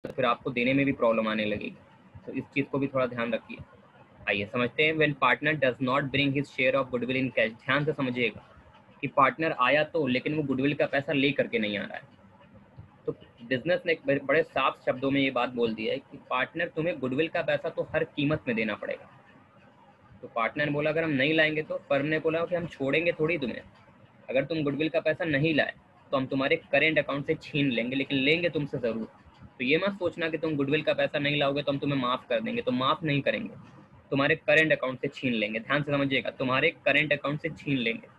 तो फिर आपको देने में भी प्रॉब्लम आने लगेगी, तो इस चीज़ को भी थोड़ा ध्यान रखिए। आइए समझते हैं। When partner does not bring his share of goodwill in cash, ध्यान से समझिएगा कि पार्टनर आया तो, लेकिन वो गुडविल का पैसा ले करके नहीं आ रहा है। तो बिजनेस ने एक बड़े साफ शब्दों में ये बात बोल दी है कि पार्टनर तुम्हें गुडविल का पैसा तो हर कीमत में देना पड़ेगा। तो पार्टनर ने बोला अगर हम नहीं लाएंगे तो, फर्म ने बोला कि हम छोड़ेंगे थोड़ी तुम्हें, अगर तुम गुडविल का पैसा नहीं लाए तो हम तुम्हारे करेंट अकाउंट से छीन लेंगे, लेकिन लेंगे तुमसे ज़रूर। तो ये मत सोचना कि तुम गुडविल का पैसा नहीं लाओगे तो हम तुम्हें माफ़ कर देंगे, तो माफ़ नहीं करेंगे, तुम्हारे करेंट अकाउंट से छीन लेंगे। ध्यान से समझिएगा, तुम्हारे करेंट अकाउंट से छीन लेंगे।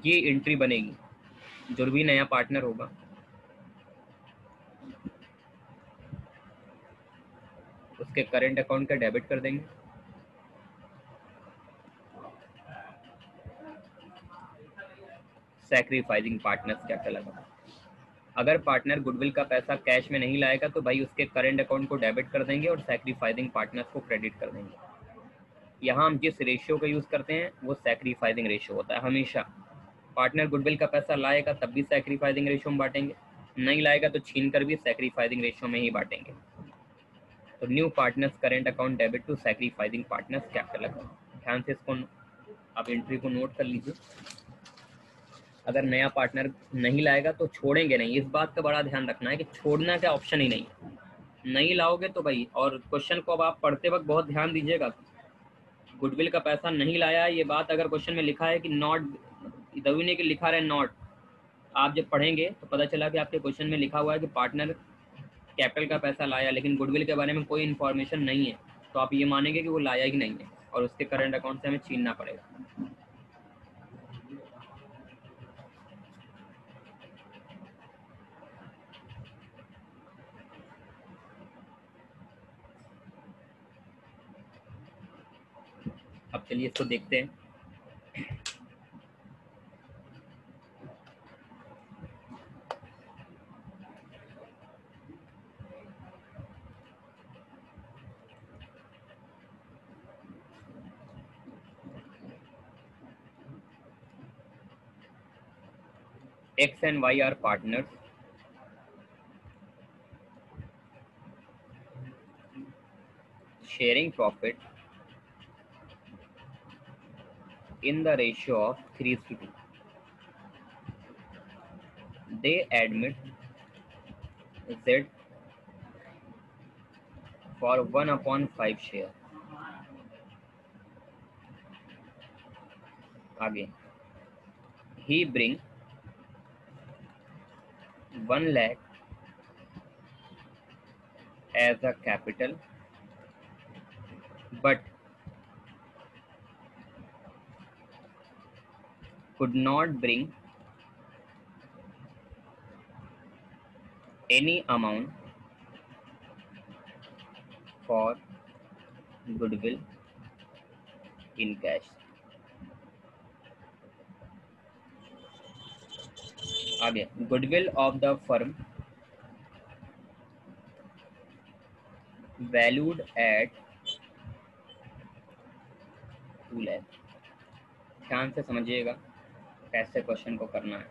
ये एंट्री बनेगी। जो भी नया पार्टनर होगा उसके करेंट अकाउंट का डेबिट कर देंगे, सैक्रिफाइसिंग पार्टनर्स क्या कहलाता है। अगर पार्टनर गुडविल का पैसा कैश में नहीं लाएगा तो भाई उसके करेंट अकाउंट को डेबिट कर देंगे और सैक्रिफाइसिंग पार्टनर्स को क्रेडिट कर देंगे। यहाँ हम जिस रेशियो का यूज़ करते हैं वो सैक्रिफाइसिंग रेशियो होता है हमेशा। पार्टनर गुडविल का पैसा लाएगा तब भी सैक्रिफाइसिंग रेशियो में बांटेंगे, नहीं लाएगा तो छीन कर भी सैक्रिफाइसिंग रेशियो में ही बांटेंगे। तो new partners current account debit to sacrificing partners capital account. ध्यान से इसको आप एंट्री को नोट कर लीजिए। अगर नया पार्टनर नहीं लाएगा तो छोड़ेंगे नहीं, इस बात का बड़ा ध्यान रखना है कि छोड़ना का ऑप्शन ही नहीं है। नहीं लाओगे तो भाई, और क्वेश्चन को अब आप पढ़ते वक्त बहुत ध्यान दीजिएगा, गुडविल का पैसा नहीं लाया, ये बात अगर क्वेश्चन में लिखा है कि नॉट, तभी नहीं कि लिखा रहे नॉट, आप जब पढ़ेंगे तो पता चला कि आपके क्वेश्चन में लिखा हुआ है कि पार्टनर कैपिटल का पैसा लाया लेकिन गुडविल के बारे में कोई इन्फॉर्मेशन नहीं है, तो आप ये मानेंगे कि वो लाया ही नहीं है और उसके करंट अकाउंट से हमें छीनना पड़ेगा। अब चलिए इसको देखते हैं। X and Y are partners. Sharing profit in the ratio of 3:2. They admit Z for 1/5 share. आगे, he bring 1 lakh as a capital, but could not bring any amount for goodwill in cash. आगे, goodwill of the firm valued at 2 lakh। ध्यान से समझिएगा कैसे question को करना है।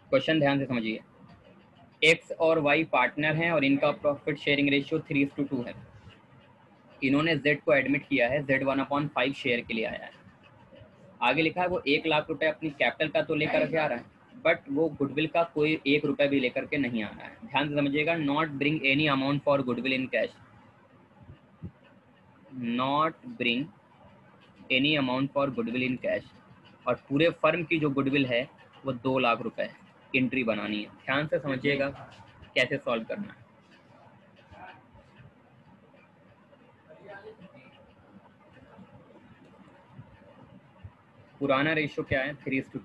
Question ध्यान से समझिए। एक्स और वाई पार्टनर हैं और इनका प्रॉफिट शेयरिंग रेशियो 3:2 है। इन्होंने जेड को एडमिट किया है, जेड 1/5 शेयर के लिए आया है। आगे लिखा है वो 1 लाख रुपए अपनी कैपिटल का तो लेकर के आ रहा है, बट वो गुडविल का कोई 1 रुपए भी लेकर के नहीं आ रहा है। ध्यान से समझिएगा, not bring any amount for goodwill in cash, not bring any amount for goodwill in cash. और पूरे फर्म की जो गुडविल है वो 2 लाख रुपए है। एंट्री बनानी है, ध्यान से समझिएगा कैसे सॉल्व करना है। पुराना रेशियो क्या है? 3:2।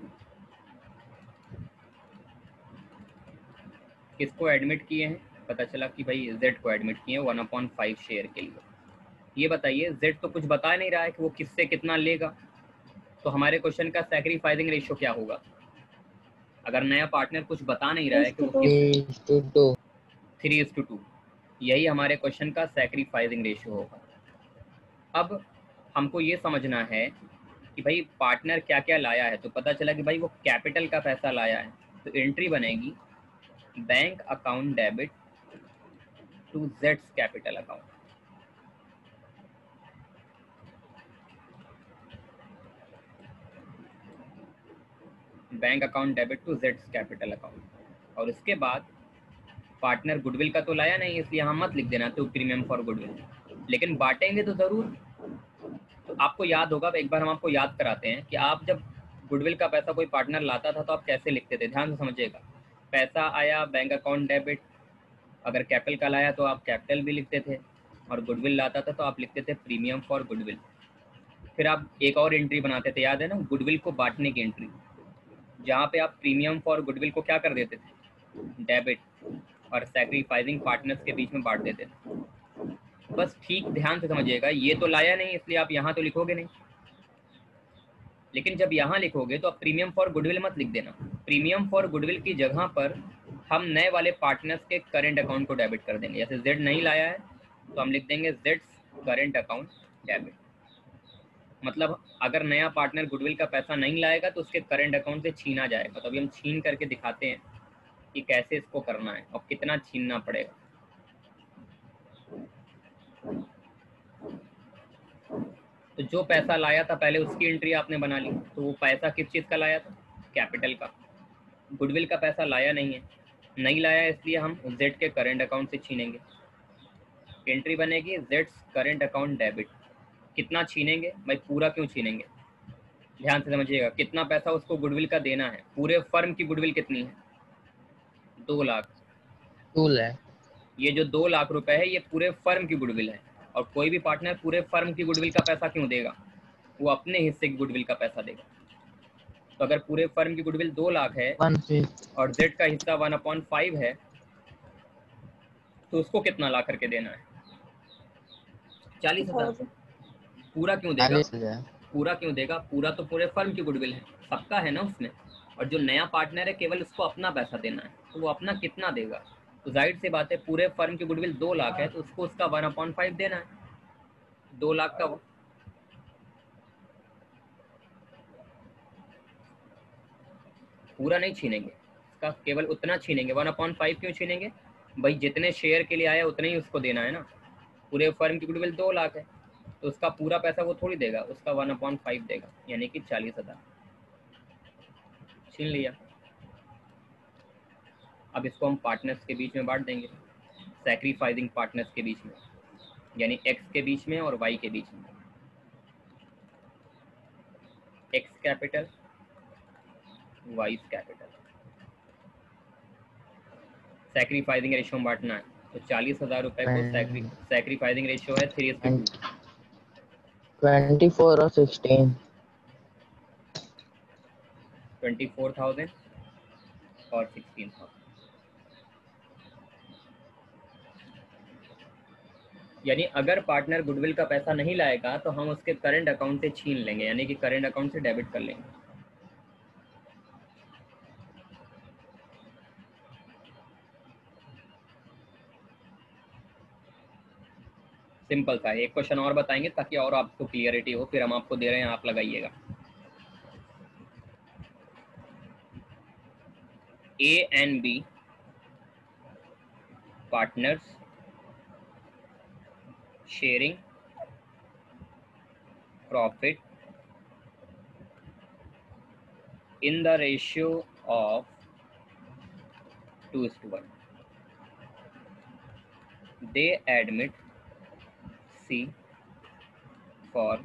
किसको एडमिट किए हैं? पता चला कि भाई जेड को एडमिट किए हैं 1/5 शेयर के लिए। ये बताइए, जेड तो कुछ बता नहीं रहा है कि वो किससे कितना लेगा, तो हमारे क्वेश्चन का सैक्रिफाइसिंग रेशियो क्या होगा? अगर नया पार्टनर कुछ बता नहीं रहा है कि वो 3:2। 3:2, यही हमारे क्वेश्चन का सैक्रिफाइसिंग रेशियो होगा। अब हमको ये समझना है कि भाई पार्टनर क्या क्या लाया है। तो पता चला कि भाई वो कैपिटल का पैसा लाया है, तो एंट्री बनेगी बैंक अकाउंट डेबिट टू जेड्स capital account. Bank account debit to जेड्स कैपिटल अकाउंट। और उसके बाद पार्टनर गुडविल का तो लाया नहीं, इसलिए हम मत लिख देना तो प्रीमियम फॉर गुडविल, लेकिन बांटेंगे तो जरूर। तो आपको याद होगा, एक बार हम आपको याद कराते हैं कि आप जब गुडविल का पैसा कोई पार्टनर लाता था तो आप कैसे लिखते थे। ध्यान से समझिएगा। पैसा आया बैंक अकाउंट डेबिट, अगर कैपिटल का लाया तो आप कैपिटल भी लिखते थे, और गुडविल लाता था तो आप लिखते थे प्रीमियम फॉर गुडविल। फिर आप एक और एंट्री बनाते थे, याद है ना, गुडविल को बांटने की एंट्री, जहाँ पे आप प्रीमियम फॉर गुडविल को क्या कर देते थे, डेबिट, और सैक्रिफाइसिंग पार्टनर्स के बीच में बांट देते थे। बस ठीक ध्यान से समझिएगा, ये तो लाया नहीं इसलिए आप यहाँ तो लिखोगे नहीं, लेकिन जब यहाँ लिखोगे तो आप प्रीमियम फॉर गुडविल मत लिख देना। प्रीमियम फॉर गुडविल की जगह पर हम नए वाले पार्टनर्स के करेंट अकाउंट को डेबिट कर देंगे। जैसे जेड नहीं लाया है तो हम लिख देंगे जेड्स करेंट अकाउंट डेबिट। मतलब अगर नया पार्टनर गुडविल का पैसा नहीं लाएगा तो उसके करेंट अकाउंट से छीना जाएगा। तो अभी हम छीन करके दिखाते हैं कि कैसे इसको करना है और कितना छीनना पड़ेगा। तो जो पैसा लाया था पहले उसकी एंट्री आपने बना ली, तो वो पैसा किस चीज़ का लाया था, कैपिटल का। गुडविल का पैसा लाया नहीं है, नहीं लाया इसलिए हम जेड के करेंट अकाउंट से छीनेंगे। एंट्री बनेगी जेड्स करेंट अकाउंट डेबिट। कितना छीनेंगे भाई, पूरा क्यों छीनेंगे, ध्यान से समझिएगा। कितना पैसा उसको गुडविल का देना है, पूरे फर्म की गुडविल कितनी है, 2 लाख। 2 लाख। ये जो 2 लाख रुपए है ये पूरे फर्म की गुडविल है। और कोई भी पार्टनर पूरे फर्म की गुडविल का पैसा क्यों देगा, वो अपने हिस्से की गुडविल का पैसा देगा। तो अगर पूरे फर्म की गुडविल 2 लाख है 1/5। और जेड का हिस्सा 1/5 है, तो उसको कितना ला करके देना है, 40,000। पूरा क्यों देगा, 40,000। पूरा क्यों देगा, पूरा तो पूरे फर्म की गुडविल है, सबका है ना उसमें। और जो नया पार्टनर है केवल उसको अपना पैसा देना है, तो वो अपना कितना देगा। तो जाहिर सी बात है, पूरे फर्म की गुडविल 2 लाख है तो उसको उसका 1/5 देना है, 2 लाख का। पूरा नहीं छीनेंगे, इसका केवल उतना छीनेंगे। 1/5 क्यों छीनेंगे भाई, जितने शेयर के लिए आया उतने ही उसको देना है ना। पूरे फर्म की गुडविल 2 लाख है तो उसका पूरा पैसा वो थोड़ी देगा, उसका 1/5 देगा, यानी कि 40,000 छीन लिया। अब इसको हम पार्टनर्स के बीच में बांट देंगे, सैक्रिफाइसिंग पार्टनर्स के बीच में, यानी एक्स के बीच में और वाई के बीच में। X capital, Y capital, sacrificing ratio में बांटना है। तो 40,000 रुपए को सैक्रिफाइसिंग रेशियो है 3:2, 24 और 16। 24,000 और 16,000। यानी अगर पार्टनर गुडविल का पैसा नहीं लाएगा तो हम उसके करंट अकाउंट से छीन लेंगे, यानी कि करंट अकाउंट से डेबिट कर लेंगे। सिंपल सा एक क्वेश्चन और बताएंगे ताकि और आपको क्लियरिटी हो, फिर हम आपको दे रहे हैं, आप लगाइएगा। A and B partners sharing profit in the ratio of 2:1. They admit C for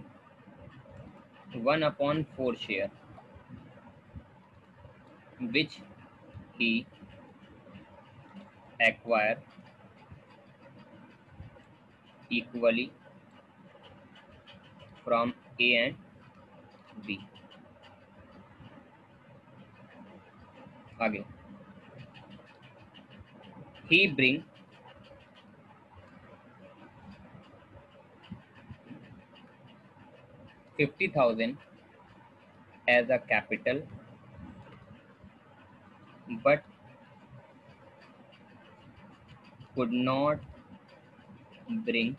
1/4 share, which he acquire equally from A and B. आगे, he bring 50,000 as a capital but could not bring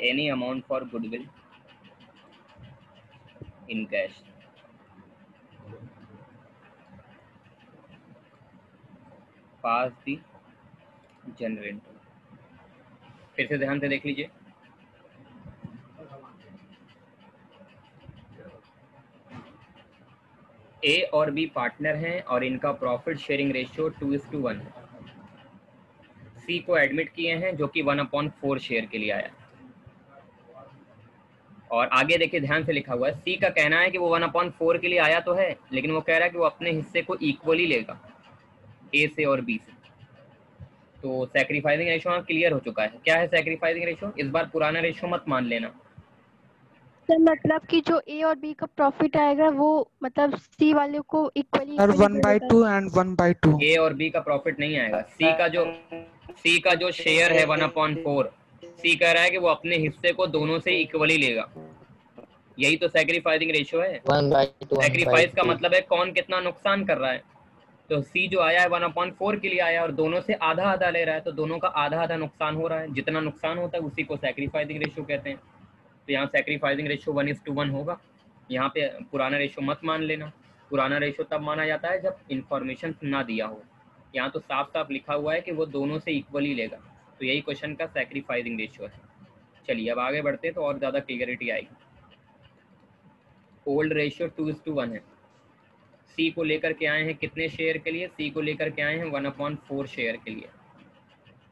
any amount for goodwill in cash. Pass the general entry. फिर से ध्यान से देख लीजिए, ए और B partner हैं और इनका प्रॉफिट शेयरिंग रेशियो 2:1 है। सी को एडमिट किए हैं जो कि 1/4 शेयर के लिए आया। और आगे देखिए ध्यान से लिखा हुआ है, सी का कहना है कि वो 1/4 के लिए आया तो है, लेकिन वो कह रहा है कि वो अपने हिस्से को इक्वली लेगा ए से और बी से। तो सैक्रिफाइसिंग रेशियो क्लियर हो चुका है। क्या है सैक्रिफाइसिंग रेशियो? इस बार पुराना रेशियो मत मान लेना। सर मतलब कि जो ए और बी का प्रॉफिट आएगा वो मतलब सी वाले को इक्वली सर 1/2 एंड 1/2। ए और बी का प्रॉफिट नहीं आएगा। सी का जो शेयर है 1/4, सी कह रहा है कि वो अपने हिस्से को दोनों से इक्वली लेगा। यही तो सैक्रिफाइसिंग रेशियो है। 1/2 सैक्रिफाइस का मतलब है कौन कितना नुकसान कर रहा है। तो सी जो आया है 1/4 के लिए आया और दोनों से आधा आधा ले रहा है, तो दोनों का आधा आधा नुकसान हो रहा है। जितना नुकसान होता है उसी को सैक्रिफाइसिंग रेशियो कहते हैं। तो यहाँ सैक्रिफाइसिंग रेशियो 1:1 होगा। यहाँ पे पुराना रेशियो मत मान लेना। पुराना रेशियो तब माना जाता है जब इंफॉर्मेशन ना दिया हो। यहाँ तो साफ साफ लिखा हुआ है कि वो दोनों से इक्वली लेगा, तो यही क्वेश्चन का सैक्रिफाइसिंग रेशियो है। चलिए अब आगे बढ़ते हैं तो और ज़्यादा क्लियरिटी आएगी। ओल्ड रेशियो 2:1 है। सी को लेकर के आए हैं कितने शेयर के लिए? सी को लेकर के आए हैं 1/4 शेयर के लिए।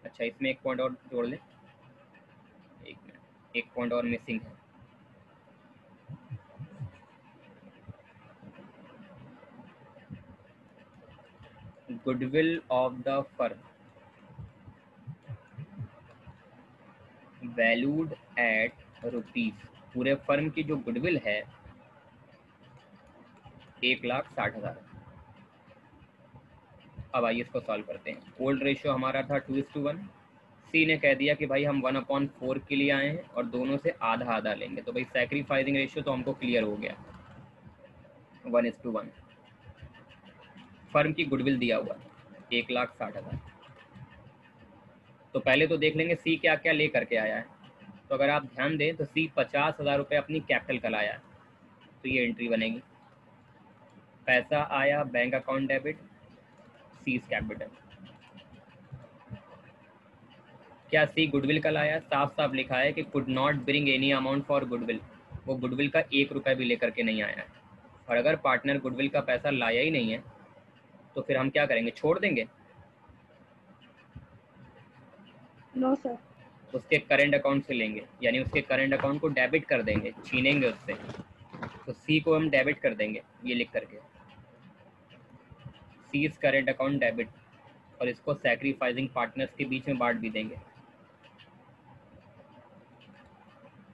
अच्छा, इसमें एक पॉइंट और जोड़ लें, एक पॉइंट और मिसिंग है। Goodwill of the firm valued at rupees. पूरे फर्म की जो गुडविल है 1,60,000। अब आइए इसको सॉल्व करते हैं। ओल्ड रेशियो हमारा था 2:1। सी ने कह दिया कि भाई हम 1/4 के लिए आए हैं और दोनों से आधा आधा लेंगे, तो भाई सैक्रिफाइसिंग रेशियो तो हमको क्लियर हो गया 1:1। फर्म की गुडविल दिया हुआ 1,60,000। तो पहले तो देख लेंगे सी क्या क्या ले करके आया है। तो अगर आप ध्यान दें तो सी 50,000 रुपये अपनी कैपिटल का लाया है, तो ये एंट्री बनेगी। पैसा आया bank account debit, seize capital. क्या सी गुडविल का लाया? साफ साफ लिखा है कि could not bring any amount for goodwill. वो गुडविल का 1 रुपया भी लेकर के नहीं आया है। और अगर पार्टनर गुडविल का पैसा लाया ही नहीं है तो फिर हम क्या करेंगे? छोड़ देंगे? No sir. उसके करंट अकाउंट से लेंगे, यानी उसके करंट अकाउंट को डेबिट कर देंगे, छीनेंगे उससे। तो सी को हम डेबिट कर देंगे, ये लिख करके सीज करंट अकाउंट डेबिट, और इसको सैक्रिफाइसिंग पार्टनर्स के बीच में बांट भी देंगे।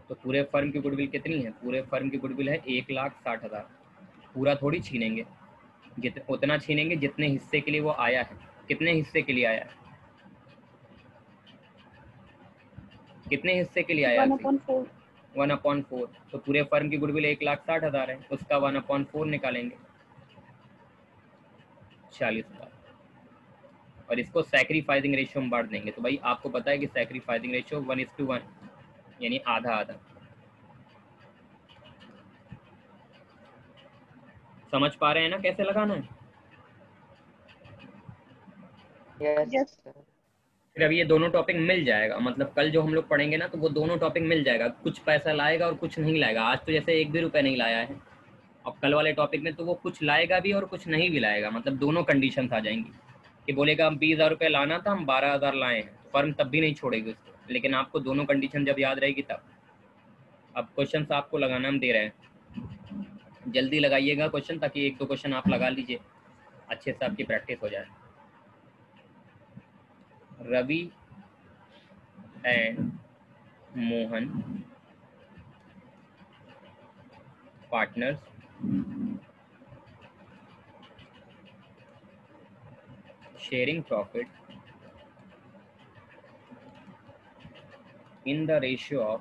तो पूरे फर्म की गुडविल कितनी है? पूरे फर्म की गुडविल है 1,60,000। पूरा थोड़ी छीनेंगे, उतना छीनेंगे जितने हिस्से के लिए वो आया है। कितने हिस्से के लिए आया है? कितने हिस्से के लिए आया है? 1/4। तो पूरे फर्म की गुडविल 1,60,000 है, उसका 1/4 निकालेंगे 40,000, और इसको सैक्रिफाइसिंग रेशियो में बांट देंगे। तो भाई आपको पता है कि सैक्रिफाइसिंग रेशियो 1:1, यानी आधा आधा। समझ पा रहे हैं ना कैसे लगाना है? Yes. फिर अब ये दोनों टॉपिक मिल जाएगा, मतलब कल जो हम लोग पढ़ेंगे ना तो वो दोनों टॉपिक मिल जाएगा। कुछ पैसा लाएगा और कुछ नहीं लाएगा। आज तो जैसे 1 भी रुपया नहीं लाया है, अब कल वाले टॉपिक में तो वो कुछ लाएगा भी और कुछ नहीं भी लाएगा। मतलब दोनों कंडीशन आ जाएंगी कि बोलेगा हम 20,000 रुपये लाना था, हम 12,000 लाए हैं, फर्म तब भी नहीं छोड़ेगी उसको। लेकिन आपको दोनों कंडीशन जब याद रहेगी तब। अब क्वेश्चन आपको लगाना हम दे रहे हैं, जल्दी लगाइएगा क्वेश्चन, ताकि 1-2 क्वेश्चन आप लगा लीजिए, अच्छे से आपकी प्रैक्टिस हो जाए। Ravi and Mohan partners sharing profit in the ratio of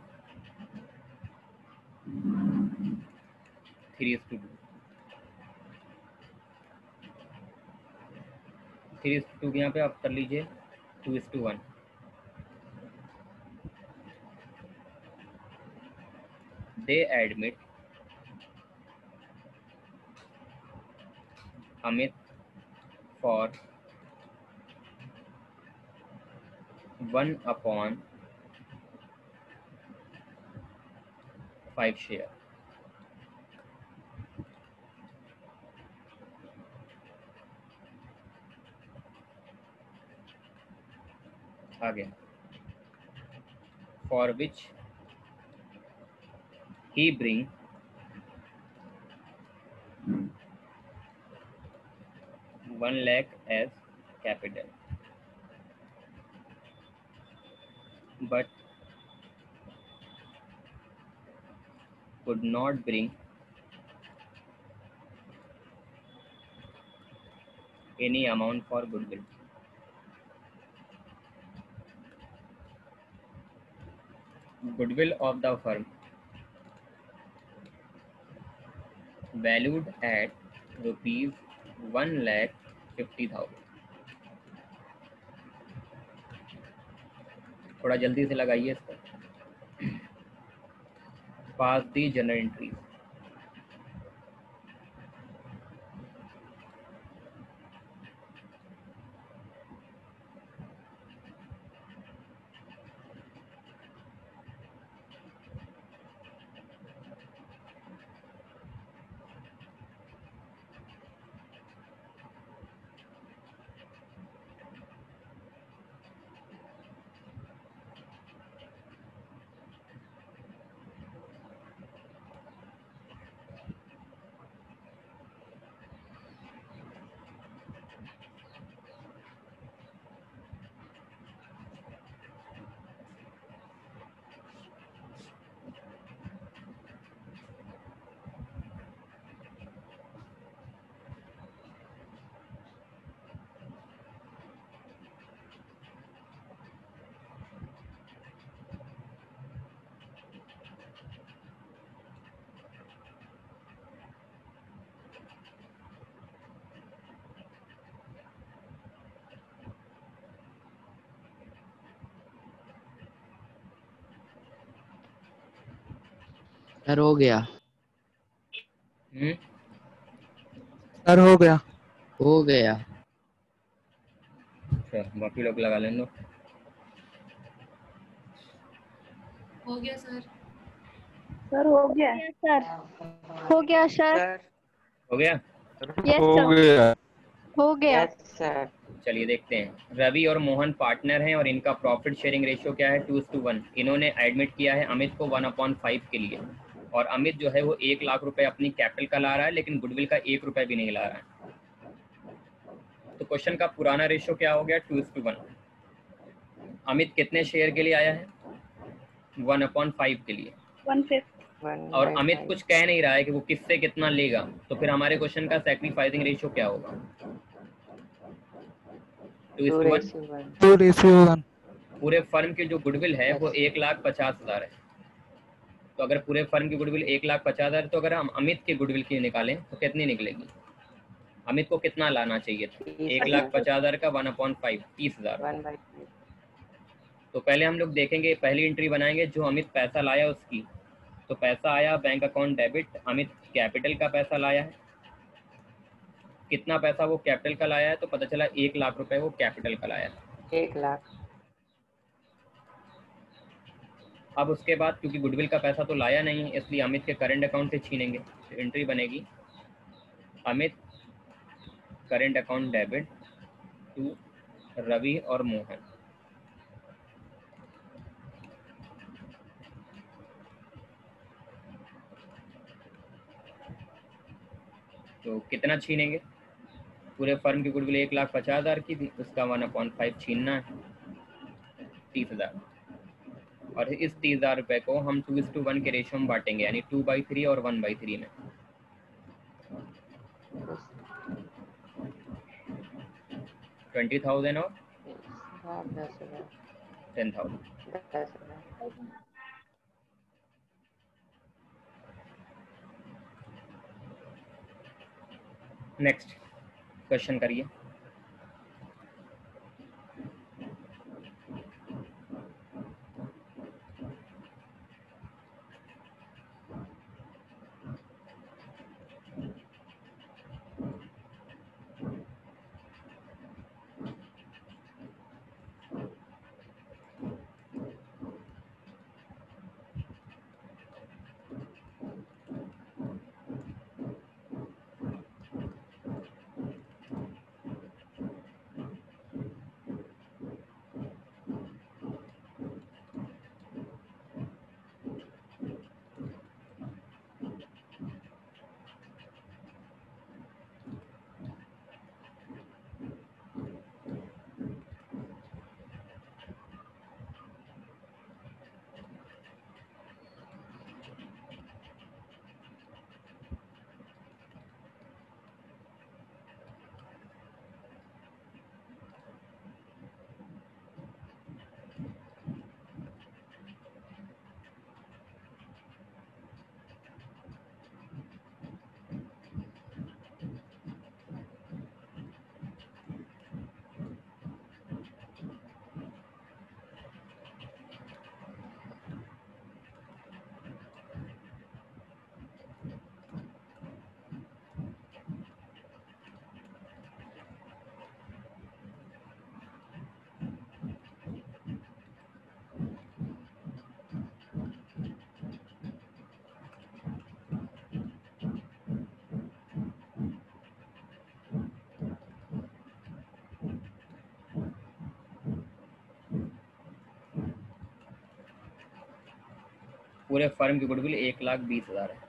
3:2, 3:2 यहाँ पे आप कर लीजिए 2:1। They admit Amit for 1/5 share. आगे, for which he bring 1 lakh as capital, but could not bring any amount for goodwill. Goodwill of the firm valued at rupees 1,50,000. थोड़ा जल्दी से लगाइए इसको। पास दी जनरल एंट्रीज। सर हो गया। सर हो गया। हो गया। अच्छा, बाकी लोग लगा लेंगे। हो गया सर। सर हो गया। सर हो गया सर। हो गया। यस हो सर। गया। हो गया। Yes sir. चलिए देखते हैं। रवि और मोहन पार्टनर हैं और इनका प्रॉफिट शेयरिंग रेशियो क्या है? 2:1। इन्होंने एडमिट किया है अमित को 1/5 के लिए, और अमित जो है वो 1 लाख रुपए अपनी कैपिटल का ला रहा है, लेकिन गुडविल का 1 रुपए भी नहीं ला रहा है। तो क्वेश्चन का पुराना रेशियो क्या हो गया? 2:1। अमित कितने शेयर के लिए आया है? 1/5 के लिए। 1/5। और अमित कुछ कह नहीं रहा है कि वो किससे कितना लेगा, तो फिर हमारे क्वेश्चन का सैक्रिफाइसिंग रेशियो क्या होगा? 2:1। 2:1। पूरे फर्म की जो गुडविल है वो 1,50,000 है। तो अगर पूरे फर्म की गुडविल 1,50,000, तो अगर हम अमित की गुडविल की निकालें तो कितनी निकलेगी? अमित को कितना लाना चाहिए था? 1,50,000 का 1/5, 30,000। तो पहले हम लोग देखेंगे, पहली एंट्री बनाएंगे जो अमित पैसा लाया उसकी। तो पैसा आया bank account debit, Amit capital का पैसा लाया है। कितना पैसा वो कैपिटल का लाया है? तो पता चला 1 लाख रुपए वो कैपिटल का लाया है। 1 लाख। अब उसके बाद क्योंकि गुडविल का पैसा तो लाया नहीं है, इसलिए अमित के करंट अकाउंट से छीनेंगे। तो एंट्री बनेगी Amit current account debit to Ravi और मोहन। तो कितना छीनेंगे? पूरे फर्म की गुडविल 1,50,000 की थी, उसका 1/5 छीनना है, 30,000। और इस 30,000 रुपए को हम 2:1 के रेशियो में बांटेंगे, यानी 2/3 और 1/3 में। 20,000 और 10,000। नेक्स्ट क्वेश्चन करिए। पूरे फर्म की गुडविल 1,20,000 है।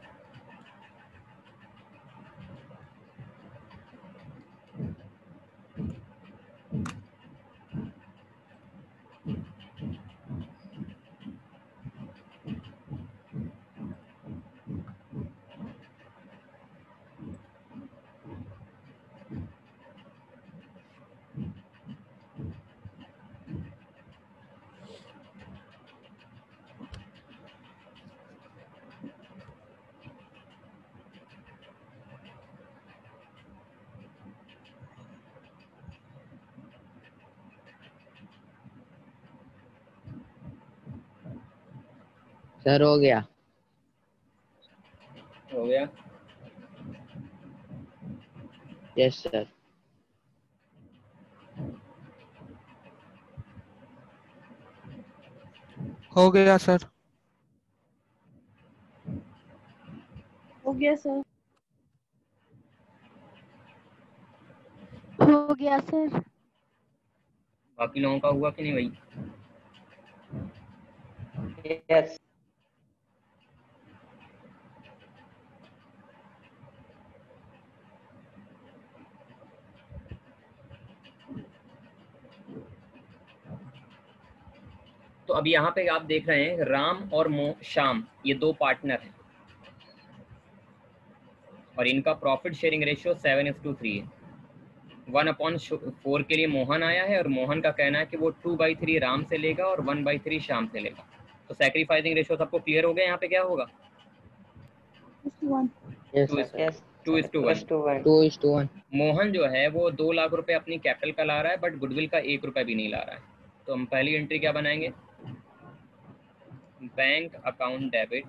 सर हो गया। हो गया। Yes sir. हो गया सर। हो गया सर। हो गया सर। बाकी लोगों का हुआ कि नहीं भाई? यस। तो अब यहाँ पे आप देख रहे हैं राम और श्याम, ये दो पार्टनर हैं और इनका प्रॉफिट शेयरिंग रेशियो 7:3 है। 1/4 के लिए मोहन आया है और मोहन का कहना है कि वो 2/3 राम से लेगा और 1/3 श्याम से लेगा। तो सैक्रिफाइसिंग रेशियो सबको क्लियर हो गया? यहाँ पे क्या होगा? Yes sir. यस। 2:1। 2:1। मोहन जो है वो 2 लाख रुपए अपनी कैपिटल का ला रहा है, बट गुडविल का 1 रुपया भी नहीं ला रहा है। तो हम पहली एंट्री क्या बनाएंगे? Bank account debit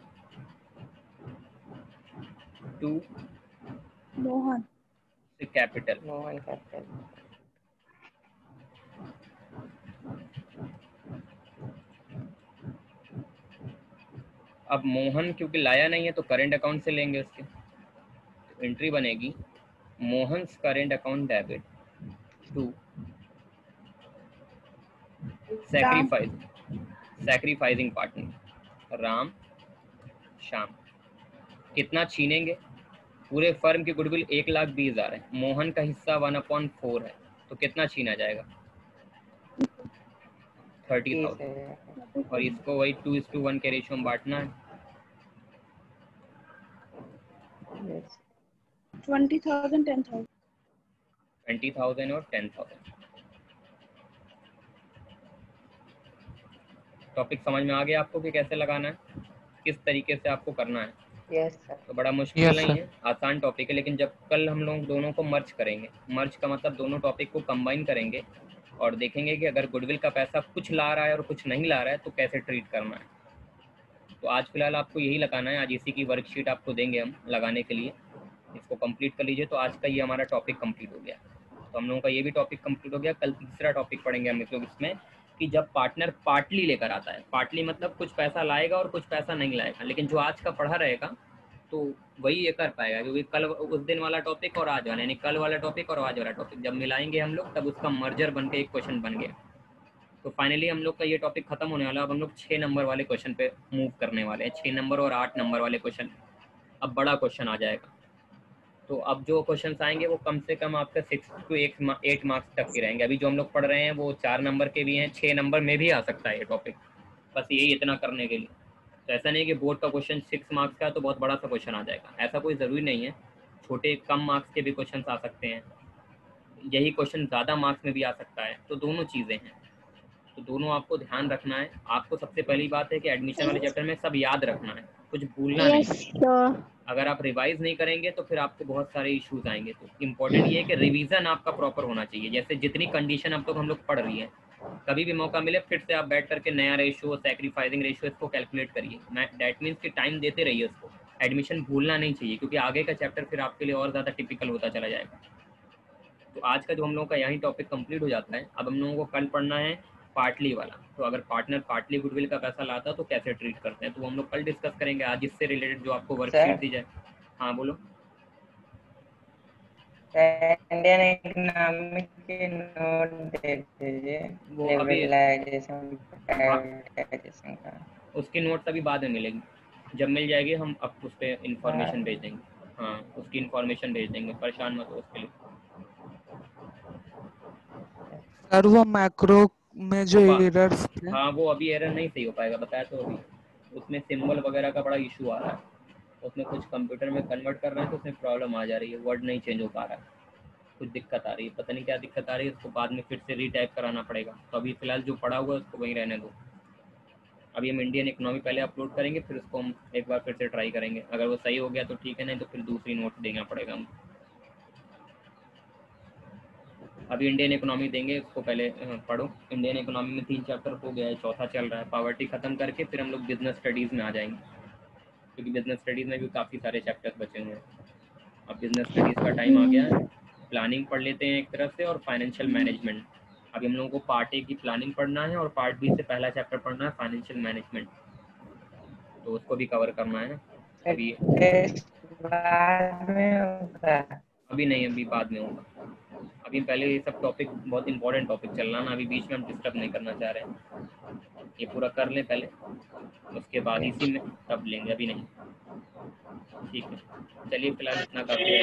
to Mohan capital. Mohan capital. अब मोहन क्योंकि लाया नहीं है तो करंट अकाउंट से लेंगे उसके। तो एंट्री बनेगी Mohan's current account debit to sacrificing partner Ram Shyam. कितना छीनेंगे? पूरे फर्म की गुडविल 1,20,000 है, मोहन का हिस्सा 1/4 है, तो कितना छीना जाएगा? 30,000। और इसको वही 2:1 के रेशियो में बांटना है। 20,000 10,000। 20,000 और 10,000। टॉपिक समझ में आ गया आपको कि कैसे लगाना है, किस तरीके से आपको करना है? Yes sir. तो बड़ा मुश्किल Yes, नहीं sir. है, आसान टॉपिक है। लेकिन जब कल हम लोग दोनों को मर्ज करेंगे, मर्ज का मतलब दोनों टॉपिक को कंबाइन करेंगे और देखेंगे कि अगर गुडविल का पैसा कुछ ला रहा है और कुछ नहीं ला रहा है तो कैसे ट्रीट करना है। तो आज फिलहाल आपको यही लगाना है। आज इसी की वर्कशीट आपको देंगे हम लगाने के लिए, इसको कंप्लीट कर लीजिए। तो आज का ये हमारा टॉपिक कंप्लीट हो गया। तो हम लोगों का ये भी टॉपिक कंप्लीट हो गया। कल तीसरा टॉपिक पढ़ेंगे हम लोग इसमें कि जब पार्टनर पार्टली लेकर आता है, पार्टली मतलब कुछ पैसा लाएगा और कुछ पैसा नहीं लाएगा, लेकिन जो आज का पढ़ा रहेगा तो वही ये कर पाएगा, क्योंकि कल उस दिन वाला टॉपिक और आज वाला, यानी कल वाला टॉपिक और आज वाला टॉपिक जब मिलाएंगे हम लोग तब उसका मर्जर बन के एक क्वेश्चन बन गया। तो फाइनली हम लोग का ये टॉपिक खत्म होने वाला है। अब हम लोग 6 नंबर वाले क्वेश्चन पे मूव करने वाले हैं। 6 नंबर और 8 नंबर वाले क्वेश्चन, अब बड़ा क्वेश्चन आ जाएगा। तो अब जो क्वेश्चन आएंगे वो कम से कम आपका 6 to 8 मार्क्स तक के रहेंगे। अभी जो हम लोग पढ़ रहे हैं वो 4 नंबर के भी हैं, 6 नंबर में भी आ सकता है ये टॉपिक, बस यही इतना करने के लिए। तो ऐसा नहीं कि बोर्ड का क्वेश्चन 6 मार्क्स का है तो बहुत बड़ा सा क्वेश्चन आ जाएगा, ऐसा कोई ज़रूरी नहीं है। छोटे कम मार्क्स के भी क्वेश्चन आ सकते हैं, यही क्वेश्चन ज़्यादा मार्क्स में भी आ सकता है। तो दोनों चीज़ें हैं, तो दोनों आपको ध्यान रखना है। आपको सबसे पहली बात है कि एडमिशन वाले चैप्टर में सब याद रखना है, कुछ भूलना नहीं यस है। सर। अगर आप रिवाइज नहीं करेंगे तो फिर आपको बहुत सारे इश्यूज आएंगे। तो इम्पोर्टेंट ये है कि रिवीजन आपका प्रॉपर होना चाहिए। जैसे जितनी कंडीशन अब तक हम लोग पढ़ रही है, कभी भी मौका मिले फिर से आप बैठ करके नया रेशियो, सैक्रिफाइसिंग रेशियो, इसको कैलकुलेट करिए। दैट मीन्स कि टाइम देते रहिए उसको। एडमिशन भूलना नहीं चाहिए, क्योंकि आगे का चैप्टर फिर आपके लिए और ज़्यादा टिपिकल होता चला जाएगा। तो आज का जो हम लोगों का यही टॉपिक कंप्लीट हो जाता है। अब हम लोगों को कल पढ़ना है पार्टली वाला। तो अगर पार्टनर पार्टली गुडविल का पैसा लाता है तो कैसे ट्रीट करते हैं, तो वो हम लोग कल डिस्कस करेंगे। आज इससे रिलेटेड जो आपको वर्कशीट दी जाए। हाँ बोलो। इंडियन इकोनॉमिक के नोट दे दीजिए, वो अभी लिबरलाइजेशन प्राइवेटाइजेशन का। उसकी नोट्स अभी बाद में मिलेगी, जब मिल जाएगी हम अब उस पर इंफॉर्मेशन भेज देंगे। हाँ उसकी इंफॉर्मेशन भेज देंगे, परेशान मत हो उसके लिए। सर वो मैक्रो में जो एरर्स थे, हाँ वो अभी एरर नहीं सही हो पाएगा, बताया तो अभी। उसमें सिंबल वगैरह का बड़ा इशू आ रहा है, उसमें कुछ कंप्यूटर में कन्वर्ट कर रहे हैं तो उसमें प्रॉब्लम आ जा रही है, वर्ड नहीं चेंज हो पा रहा है, कुछ दिक्कत आ रही है। पता नहीं क्या दिक्कत आ रही है, उसको बाद में फिर से रीटाइप कराना पड़ेगा। तो अभी फिलहाल जो पड़ा हुआ है उसको वहीं रहने दो। अभी हम इंडियन इकोनॉमी पहले अपलोड करेंगे, फिर उसको हम एक बार फिर से ट्राई करेंगे। अगर वो सही हो गया तो ठीक है, नहीं तो फिर दूसरी नोट देना पड़ेगा हम। अभी इंडियन इकोनॉमी देंगे, उसको पहले पढ़ो। इंडियन इकोनॉमी में 3 चैप्टर हो गया है, चौथा चल रहा है। पॉवर्टी खत्म करके फिर हम लोग बिजनेस स्टडीज़ में आ जाएंगे, क्योंकि बिजनेस स्टडीज़ में भी काफ़ी सारे चैप्टर्स बचे हुए हैं। अब बिजनेस स्टडीज़ का टाइम आ गया है। प्लानिंग पढ़ लेते हैं एक तरफ से, और फाइनेंशियल मैनेजमेंट। अभी हम लोगों को पार्ट ए की प्लानिंग पढ़ना है और पार्ट बी से पहला चैप्टर पढ़ना है फाइनेंशियल मैनेजमेंट, तो उसको भी कवर करना है ना। अभी बाद में होगा। अभी नहीं, अभी बाद में होगा। अभी पहले ये सब टॉपिक बहुत इंपॉर्टेंट टॉपिक चल रहा है ना, अभी बीच में हम डिस्टर्ब नहीं करना चाह रहे हैं। ये पूरा कर लें पहले, उसके बाद इसी में तब लेंगे, अभी नहीं। ठीक है, चलिए फिलहाल इतना काफ़ी है।